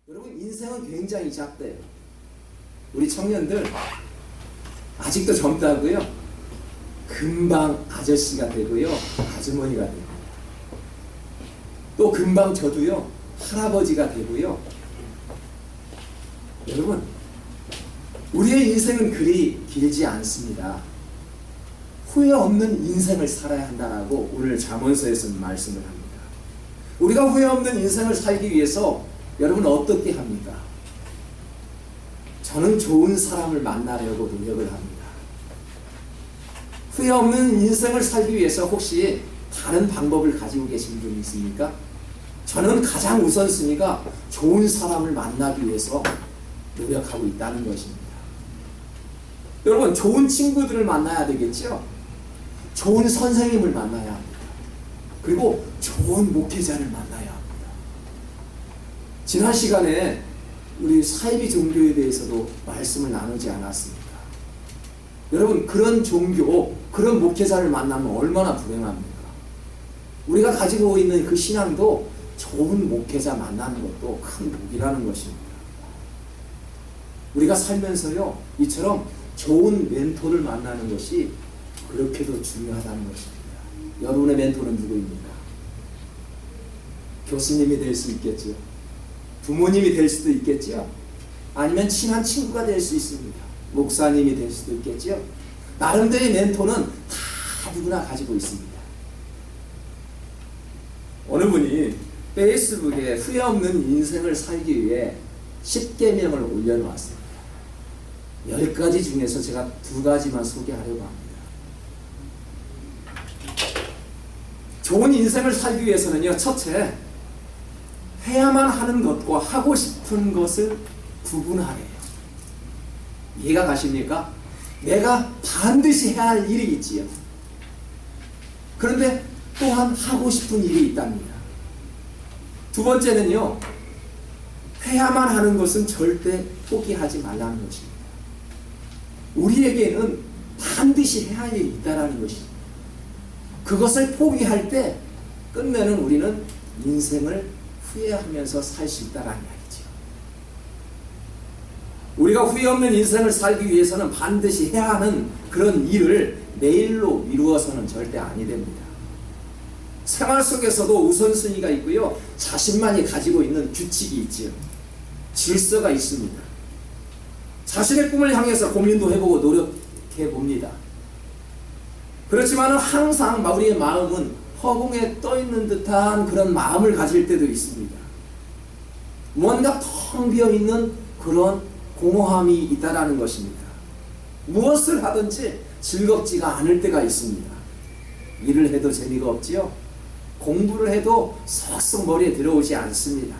여러분, 인생은 굉장히 작대요. 우리 청년들 아직도 젊다고요? 금방 아저씨가 되고요, 아주머니가 되고, 또 금방 저도요 할아버지가 되고요. 여러분, 우리의 인생은 그리 길지 않습니다. 후회 없는 인생을 살아야 한다라고 오늘 잠언서에서는 말씀을 합니다. 우리가 후회 없는 인생을 살기 위해서 여러분 어떻게 합니까? 저는 좋은 사람을 만나려고 노력을 합니다. 후회 없는 인생을 살기 위해서 혹시 다른 방법을 가지고 계신 분이 있습니까? 저는 가장 우선순위가 좋은 사람을 만나기 위해서 노력하고 있다는 것입니다. 여러분, 좋은 친구들을 만나야 되겠죠? 좋은 선생님을 만나야 합니다. 그리고 좋은 목회자를 만나야 합니다. 지난 시간에 우리 사이비 종교에 대해서도 말씀을 나누지 않았습니까? 여러분, 그런 종교, 그런 목회자를 만나면 얼마나 불행합니까? 우리가 가지고 있는 그 신앙도 좋은 목회자 만나는 것도 큰 복이라는 것입니다. 우리가 살면서요, 이처럼 좋은 멘토를 만나는 것이 그렇게도 중요하다는 것입니다. 여러분의 멘토는 누구입니까? 교수님이 될 수 있겠죠. 부모님이 될 수도 있겠죠. 아니면 친한 친구가 될 수 있습니다. 목사님이 될 수도 있겠죠. 나름대로의 멘토는 다 누구나 가지고 있습니다. 어느 분이 페이스북에 후회 없는 인생을 살기 위해 10계명을 올려놓았습니다. 10가지 중에서 제가 2가지만 소개하려고 합니다. 좋은 인생을 살기 위해서는요, 첫째, 해야만 하는 것과 하고 싶은 것을 구분하래요. 이해가 가십니까? 내가 반드시 해야 할 일이 있지요. 그런데 또한 하고 싶은 일이 있답니다. 두 번째는요, 해야만 하는 것은 절대 포기하지 말라는 것입니다. 우리에게는 반드시 해야 할 일이 있다는 것입니다. 그것을 포기할 때 끝내는 우리는 인생을 후회하면서 살 수 있다는 이야기죠. 우리가 후회 없는 인생을 살기 위해서는 반드시 해야 하는 그런 일을 내일로 미루어서는 절대 아니 됩니다. 생활 속에서도 우선순위가 있고요, 자신만이 가지고 있는 규칙이 있지요. 질서가 있습니다. 자신의 꿈을 향해서 고민도 해보고 노력해 봅니다. 그렇지만 항상 우리의 마음은 허공에 떠있는 듯한 그런 마음을 가질 때도 있습니다. 뭔가 텅 비어있는 그런 공허함이 있다는 것입니다. 무엇을 하든지 즐겁지가 않을 때가 있습니다. 일을 해도 재미가 없지요. 공부를 해도 쏙쏙 머리에 들어오지 않습니다.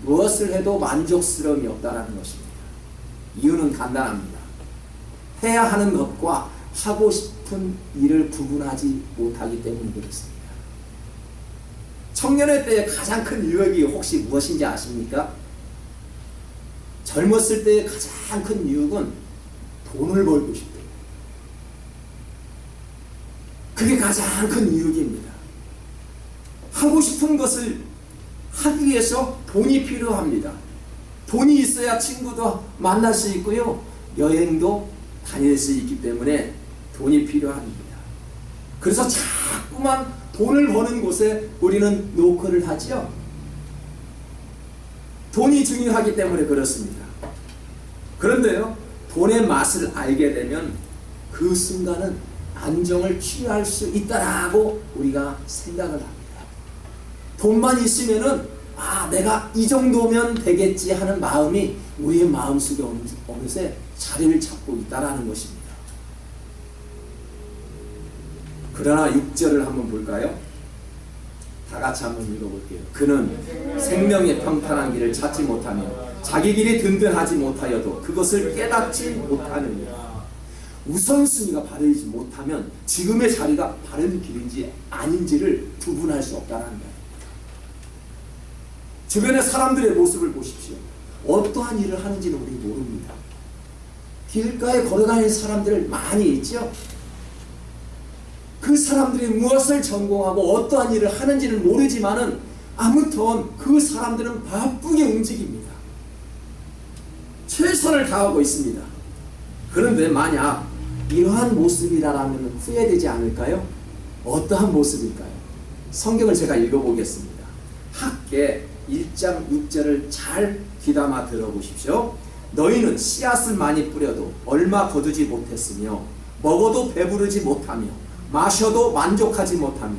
무엇을 해도 만족스러움이 없다는 것입니다. 이유는 간단합니다. 해야 하는 것과 하고 싶은 일을 구분하지 못하기 때문에 그렇습니다. 청년의 때의 가장 큰 유혹이 혹시 무엇인지 아십니까? 젊었을 때의 가장 큰 유혹은 돈을 벌고 싶다. 그게 가장 큰 유혹입니다. 하고 싶은 것을 하기 위해서 돈이 필요합니다. 돈이 있어야 친구도 만날 수 있고요, 여행도 다닐 수 있기 때문에 돈이 필요합니다. 그래서 자꾸만 돈을 버는 곳에 우리는 노크를 하죠. 돈이 중요하기 때문에 그렇습니다. 그런데요, 돈의 맛을 알게 되면 그 순간은 안정을 취할 수 있다라고 우리가 생각을 합니다. 돈만 있으면은 내가 이 정도면 되겠지 하는 마음이 우리의 마음속에 어느새 자리를 잡고 있다라는 것입니다. 그러나 6절을 한번 볼까요? 다 같이 한번 읽어볼게요. 그는 생명의 평탄한 길을 찾지 못하며 자기 길이 든든하지 못하여도 그것을 깨닫지 못하느니라. 우선순위가 바르지 못하면 지금의 자리가 바른 길인지 아닌지를 구분할 수 없다는 거예요. 주변의 사람들의 모습을 보십시오. 어떠한 일을 하는지는 우리 모릅니다. 길가에 걸어다니는 사람들 많이 있죠? 그 사람들이 무엇을 전공하고 어떠한 일을 하는지는 모르지만은 아무튼 그 사람들은 바쁘게 움직입니다. 최선을 다하고 있습니다. 그런데 만약 이러한 모습이라면 후회되지 않을까요? 어떠한 모습일까요? 성경을 제가 읽어보겠습니다. 학개 1장 6절을 잘 귀담아 들어보십시오. 너희는 씨앗을 많이 뿌려도 얼마 거두지 못했으며 먹어도 배부르지 못하며 마셔도 만족하지 못하며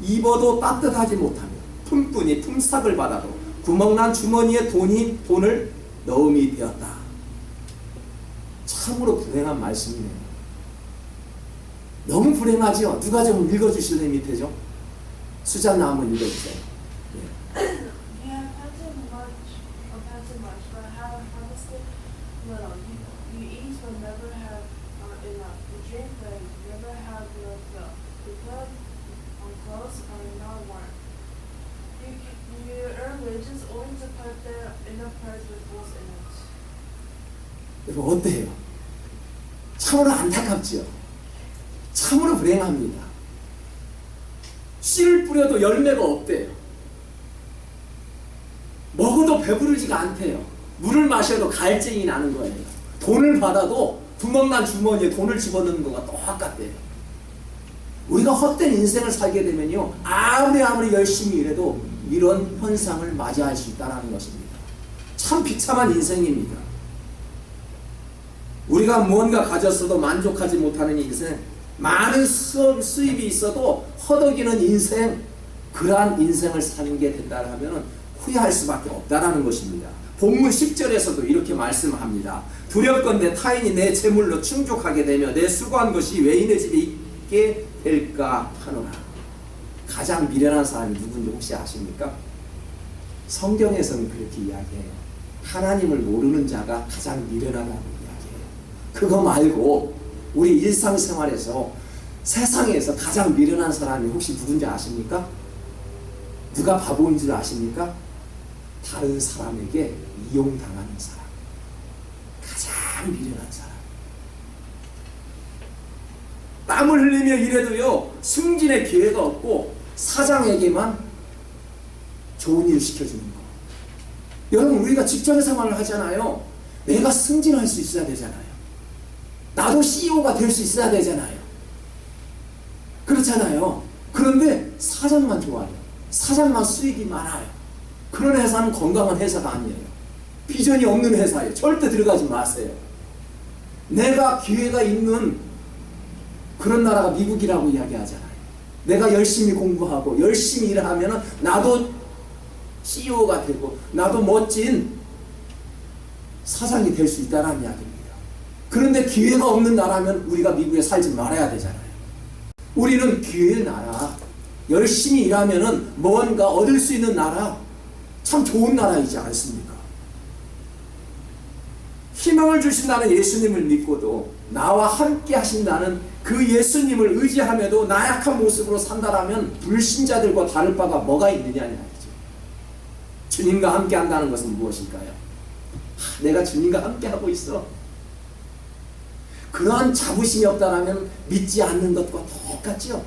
입어도 따뜻하지 못하며 품꾼이 품삯을 받아도 구멍난 주머니에 돈을 넣음이 되었다. 참으로 불행한 말씀이네요. 너무 불행하죠? 누가 좀 읽어주실래요? 밑에 좀 수잔나 한번 읽어주세요. 예. 여러분 어때요? 참으로 안타깝지요? 참으로 불행합니다. 씨를 뿌려도 열매가 없대요. 먹어도 배부르지가 않대요. 물을 마셔도 갈증이 나는 거예요. 돈을 받아도 구멍난 주머니에 돈을 집어넣는 거가 똑같대요. 우리가 헛된 인생을 살게 되면요, 아무리 열심히 일해도 이런 현상을 맞이할 수 있다는 것입니다. 참 비참한 인생입니다. 우리가 무언가 가졌어도 만족하지 못하는 인생, 많은 수입이 있어도 허덕이는 인생, 그러한 인생을 사는 게 된다면 후회할 수밖에 없다는 것입니다. 본문 10절에서도 이렇게 말씀합니다. 두렵건대 타인이 내 재물로 충족하게 되며 내 수고한 것이 외인의 집에 있게 될까 하노라. 가장 미련한 사람이 누군지 혹시 아십니까? 성경에서는 그렇게 이야기해요. 하나님을 모르는 자가 가장 미련하다고 이야기해요. 그거 말고 우리 일상생활에서 세상에서 가장 미련한 사람이 혹시 누군지 아십니까? 누가 바보인 줄 아십니까? 다른 사람에게 이용당하는 사람. 가장 미련한 사람. 땀을 흘리며 일해도요, 승진의 기회가 없고 사장에게만 좋은 일을 시켜주는 거. 여러분, 우리가 직장 생활을 하잖아요. 내가 승진할 수 있어야 되잖아요. 나도 CEO가 될 수 있어야 되잖아요. 그렇잖아요. 그런데 사장만 좋아요. 사장만 수익이 많아요. 그런 회사는 건강한 회사가 아니에요. 비전이 없는 회사예요. 절대 들어가지 마세요. 내가 기회가 있는 그런 나라가 미국이라고 이야기하잖아요. 내가 열심히 공부하고 열심히 일을 하면 나도 CEO가 되고 나도 멋진 사장이 될 수 있다는 이야기입니다. 그런데 기회가 없는 나라면 우리가 미국에 살지 말아야 되잖아요. 우리는 기회의 나라, 열심히 일하면 뭔가 얻을 수 있는 나라, 참 좋은 나라이지 않습니까? 희망을 주신다는 예수님을 믿고도 나와 함께 하신다는 그 예수님을 의지함에도 나약한 모습으로 산다라면 불신자들과 다를 바가 뭐가 있느냐는 말이죠. 주님과 함께 한다는 것은 무엇일까요? 내가 주님과 함께 하고 있어. 그러한 자부심이 없다라면 믿지 않는 것과 똑같죠.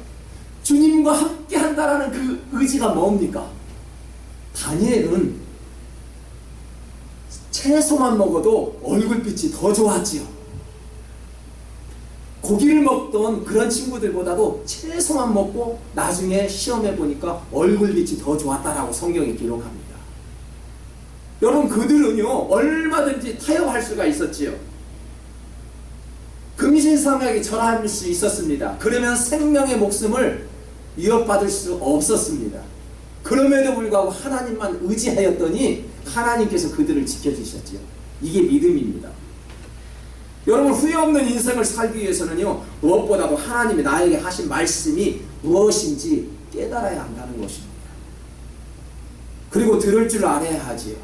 주님과 함께 한다라는 그 의지가 뭡니까? 다니엘은 채소만 먹어도 얼굴빛이 더 좋았지요. 고기를 먹던 그런 친구들보다도 채소만 먹고 나중에 시험해 보니까 얼굴빛이 더 좋았다라고 성경에 기록합니다. 여러분, 그들은요 얼마든지 타협할 수가 있었지요. 금신상하게 절할 수 있었습니다. 그러면 생명의 목숨을 위협받을 수 없었습니다. 그럼에도 불구하고 하나님만 의지하였더니 하나님께서 그들을 지켜주셨지요. 이게 믿음입니다. 여러분, 후회 없는 인생을 살기 위해서는요, 무엇보다도 하나님이 나에게 하신 말씀이 무엇인지 깨달아야 한다는 것입니다. 그리고 들을 줄 알아야 하지요.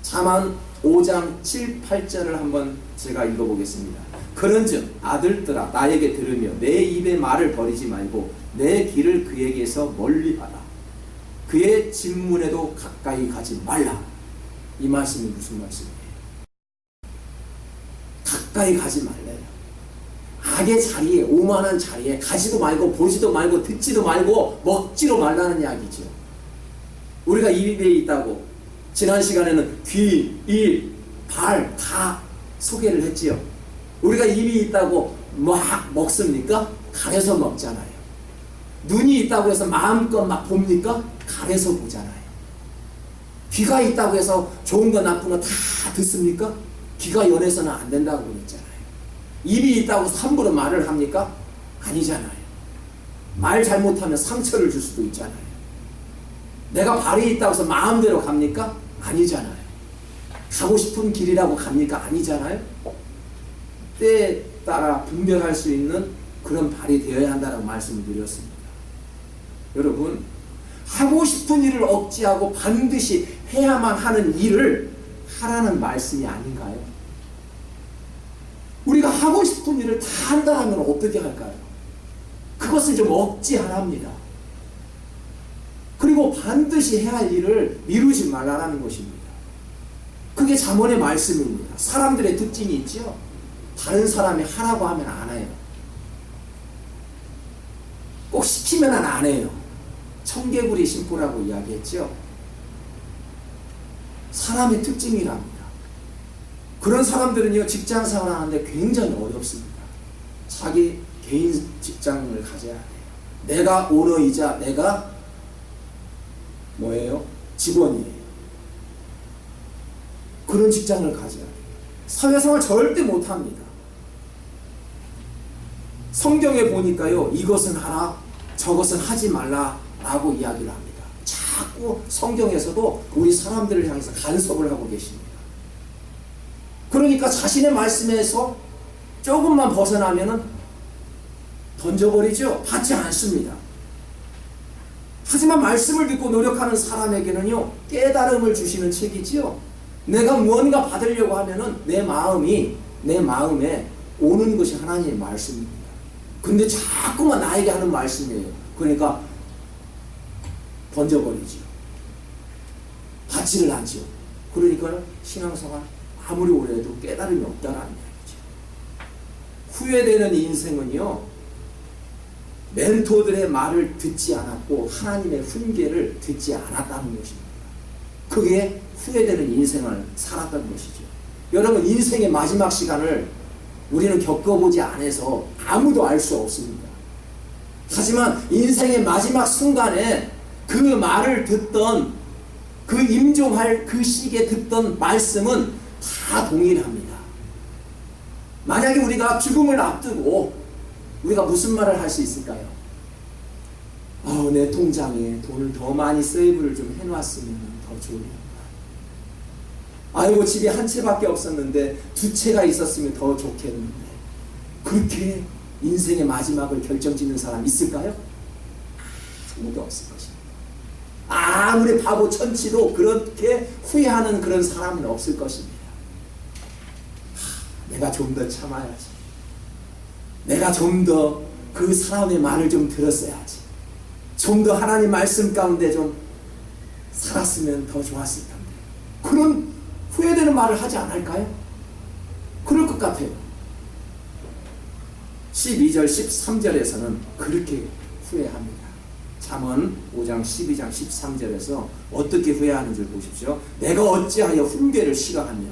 잠언 5장 7, 8절을 한번 제가 읽어보겠습니다. 그런즉 아들들아 나에게 들으며 내 입의 말을 버리지 말고 내 길을 그에게서 멀리하라. 그의 진문에도 가까이 가지 말라. 이 말씀이 무슨 말씀이에요? 가까이 가지 말래요. 악의 자리에, 오만한 자리에 가지도 말고 보지도 말고 듣지도 말고 먹지도 말라는 이야기죠. 우리가 입에 있다고 지난 시간에는 귀, 입, 발 다 소개를 했지요. 우리가 입이 있다고 막 먹습니까? 가려서 먹잖아요. 눈이 있다고 해서 마음껏 막 봅니까? 가려서 보잖아요. 귀가 있다고 해서 좋은 거 나쁜 거 다 듣습니까? 귀가 연해서는 안 된다고 그랬잖아요. 입이 있다고 함부로 말을 합니까? 아니잖아요. 말 잘못하면 상처를 줄 수도 있잖아요. 내가 발이 있다고 해서 마음대로 갑니까? 아니잖아요. 가고 싶은 길이라고 갑니까? 아니잖아요. 때에 따라 분별할 수 있는 그런 발이 되어야 한다고 말씀을 드렸습니다. 여러분, 하고 싶은 일을 억제하고 반드시 해야만 하는 일을 하라는 말씀이 아닌가요? 우리가 하고 싶은 일을 다 한다면 어떻게 할까요? 그것을 좀 억제하랍니다. 그리고 반드시 해야 할 일을 미루지 말라는 것입니다. 그게 잠언의 말씀입니다. 사람들의 특징이 있죠. 다른 사람이 하라고 하면 안 해요. 꼭 시키면 안 해요. 청개구리 심보라고 이야기했죠. 사람의 특징이랍니다. 그런 사람들은요, 직장 생활하는데 굉장히 어렵습니다. 자기 개인 직장을 가져야 돼요. 내가 오너이자 내가 뭐예요? 직원이에요. 그런 직장을 가져야 돼요. 사회생활 절대 못합니다. 성경에 보니까요, 이것은 하라, 저것은 하지 말라라고 이야기를 합니다. 자꾸 성경에서도 우리 사람들을 향해서 간섭을 하고 계십니다. 그러니까 자신의 말씀에서 조금만 벗어나면은 던져버리죠. 받지 않습니다. 하지만 말씀을 듣고 노력하는 사람에게는요, 깨달음을 주시는 책이지요. 내가 무언가 받으려고 하면은 내 마음에 오는 것이 하나님의 말씀입니다. 근데 자꾸만 나에게 하는 말씀이에요. 그러니까 던져버리죠. 받지를 않죠. 그러니까 신앙생활 아무리 오래 해도 깨달음이 없다라는 이야기죠. 후회되는 인생은요, 멘토들의 말을 듣지 않았고 하나님의 훈계를 듣지 않았다는 것입니다. 그게 후회되는 인생을 살았던 것이죠. 여러분, 인생의 마지막 시간을 우리는 겪어보지 않아서 아무도 알 수 없습니다. 하지만 인생의 마지막 순간에 그 말을 듣던, 그 임종할 그 시기에 듣던 말씀은 다 동일합니다. 만약에 우리가 죽음을 앞두고 우리가 무슨 말을 할 수 있을까요? 내 통장에 돈을 더 많이 세이브를 좀 해놨으면 더 좋으련만. 아이고, 집에 한 채밖에 없었는데 두 채가 있었으면 더 좋겠는데. 그렇게 인생의 마지막을 결정짓는 사람 있을까요? 아무도 없을 것입니다. 아무리 바보 천치도 그렇게 후회하는 그런 사람은 없을 것입니다. 내가 좀 더 참아야지. 내가 좀 더 그 사람의 말을 좀 들었어야지. 좀 더 하나님 말씀 가운데 좀 살았으면 더 좋았을 텐데. 그런 후회되는 말을 하지 않을까요? 그럴 것 같아요. 12절 13절에서는 그렇게 후회합니다. 잠언 5장 12장 13절에서 어떻게 후회하는지 보십시오. 내가 어찌하여 훈계를 싫어하며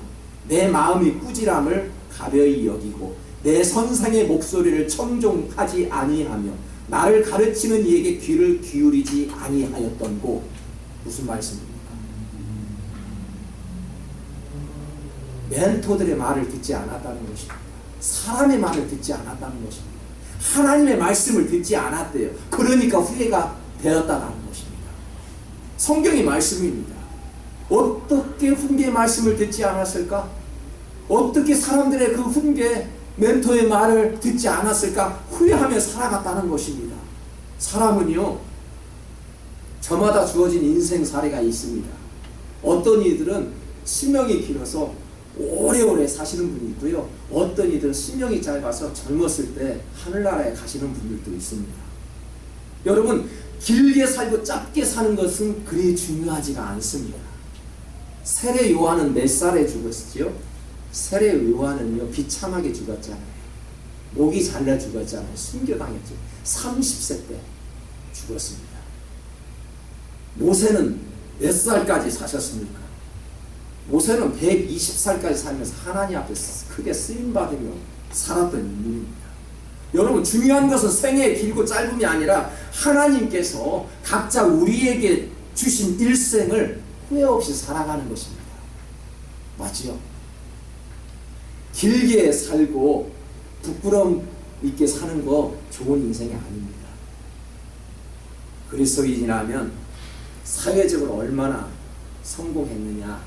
내 마음이 꾸지람을 가벼이 여기고 내 선상의 목소리를 청종하지 아니하며 나를 가르치는 이에게 귀를 기울이지 아니하였던고. 무슨 말씀입니까? 멘토들의 말을 듣지 않았다는 것입니다. 사람의 말을 듣지 않았다는 것입니다. 하나님의 말씀을 듣지 않았대요. 그러니까 후회가 되었다는 것입니다. 성경의 말씀입니다. 어떻게 훈계의 말씀을 듣지 않았을까? 어떻게 사람들의 그 훈계, 멘토의 말을 듣지 않았을까? 후회하며 살아갔다는 것입니다. 사람은요, 저마다 주어진 인생 사례가 있습니다. 어떤 이들은 수명이 길어서 오래오래 사시는 분이 있고요. 어떤 이들은 수명이 짧아서 젊었을 때 하늘나라에 가시는 분들도 있습니다. 여러분, 길게 살고 짧게 사는 것은 그리 중요하지가 않습니다. 세례 요한은 몇 살에 죽었지요? 세례 요한은요, 비참하게 죽었잖아요. 목이 잘라 죽었잖아요. 순교당했죠. 30세 때 죽었습니다. 모세는 몇 살까지 사셨습니까? 모세는 120살까지 살면서 하나님 앞에 크게 쓰임받으며 살았던 인물입니다. 여러분, 중요한 것은 생의 길고 짧음이 아니라 하나님께서 각자 우리에게 주신 일생을 후회 없이 살아가는 것입니다. 맞지요? 길게 살고 부끄러움 있게 사는 거 좋은 인생이 아닙니다. 그리스도인이라면 사회적으로 얼마나 성공했느냐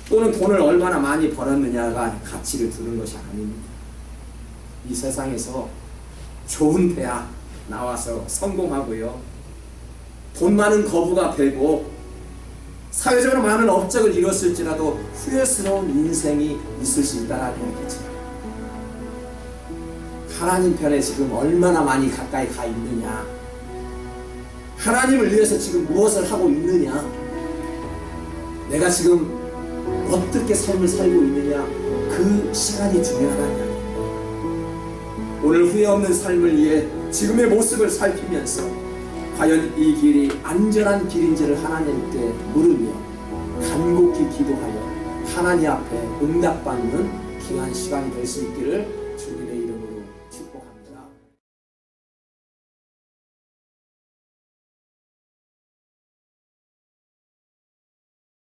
또는 돈을 얼마나 많이 벌었느냐가 가치를 두는 것이 아닙니다. 이 세상에서 좋은 대학 나와서 성공하고요, 돈 많은 거부가 되고 사회적으로 많은 업적을 이뤘을지라도 후회스러운 인생이 있을 수 있다는 얘기죠. 하나님 편에 지금 얼마나 많이 가까이 가 있느냐, 하나님을 위해서 지금 무엇을 하고 있느냐, 내가 지금 어떻게 삶을 살고 있느냐, 그 시간이 중요하다는 이야기입니다. 오늘 후회 없는 삶을 위해 지금의 모습을 살피면서 과연 이 길이 안전한 길인지를 하나님께 물으며 간곡히 기도하여 하나님 앞에 응답받는 귀한 시간이 될 수 있기를